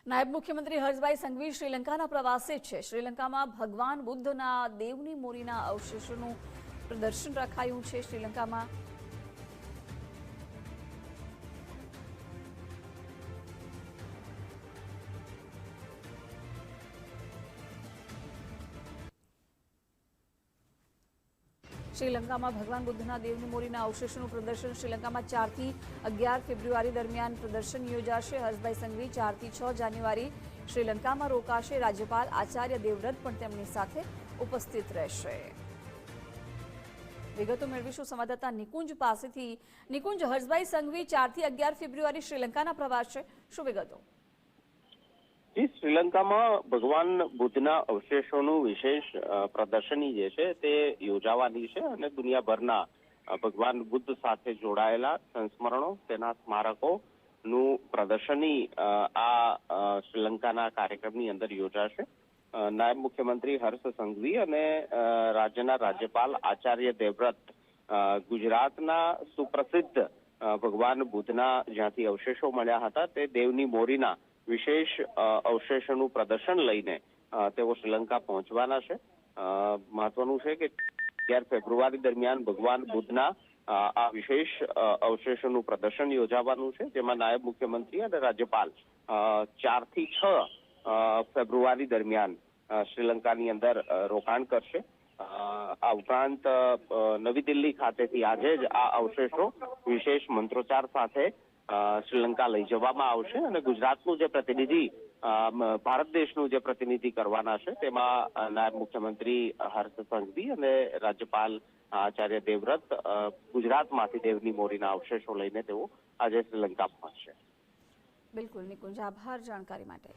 નાયબ મુખ્યમંત્રી હર્ષભાઈ સંઘવી શ્રીલંકાના પ્રવાસે છે। શ્રીલંકામાં ભગવાન બુદ્ધના દેવની મૂરીના અવશેષોનું પ્રદર્શન રખાયું છે। શ્રીલંકામાં ભગવાન બુદ્ધના દેવની મૂરીના અવશેષોનું પ્રદર્શન શ્રીલંકામાં 4 થી 11 ફેબ્રુઆરી દરમિયાન પ્રદર્શન યોજાશે। હર્ષભાઈ સંઘવી 4 થી 6 જાન્યુઆરી શ્રીલંકામાં રોકાશે। રાજ્યપાલ આચાર્ય દેવવ્રત પણ તેમની સાથે ઉપસ્થિત રહેશે। વિગતો મેળવીશું સંવાદદાતા નિકુંજ પાસેથી। નિકુંજ, હર્ષભાઈ સંઘવી 4 થી 11 ફેબ્રુઆરી શ્રીલંકાના પ્રવાસે, શું વિગતો? શ્રીલંકામાં ભગવાન બુદ્ધના અવશેષોનું વિશેષ પ્રદર્શની જે છે તે યોજાવાની છે અને દુનિયાભરના ભગવાન બુદ્ધ સાથે જોડાયેલા સંસ્મરણો, તેના સ્મારકોનું પ્રદર્શની આ શ્રીલંકાના કાર્યક્રમની અંદર યોજાશે। નાયબ મુખ્યમંત્રી હર્ષ સંઘવી અને રાજ્યના રાજ્યપાલ આચાર્ય દેવવ્રત ગુજરાતના સુપ્રસિદ્ધ ભગવાન બુદ્ધના જ્યાંથી અવશેષો મળ્યા હતા તે દેવની મોરીના વિશેષ અવશેષોનું પ્રદર્શન લઈને તેઓ શ્રીલંકા પહોંચવાના છે। મહત્વનું છે કે 11 ફેબ્રુઆરી દરમિયાન ભગવાન બુદ્ધના આ વિશેષ અવશેષોનું પ્રદર્શન યોજાવાનું છે, જેમાં નાયબ મુખ્યમંત્રી અને રાજ્યપાલ 4 થી 6 ફેબ્રુઆરી દરમિયાન શ્રીલંકાની અંદર રોકાણ કરશે। આ ઉપરાંત નવી દિલ્હી ખાતેથી આજે જ આ અવશેષો વિશેષ મંત્રોચ્ચાર સાથે શ્રીલંકા લઈ જવામાં આવશે અને ગુજરાતનું જે પ્રતિનિધિ ભારત દેશનું જે પ્રતિનિધિ કરવાના છે તેમાં નાયબ મુખ્યમંત્રી હર્ષ સંઘવી અને રાજ્યપાલ આચાર્ય દેવવ્રત ગુજરાતમાંથી દેવની મોરીના અવશેષો લઈને તેઓ આજે શ્રીલંકા પહોંચશે। બિલકુલ નિકુંજ, આભાર જાણકારી માટે।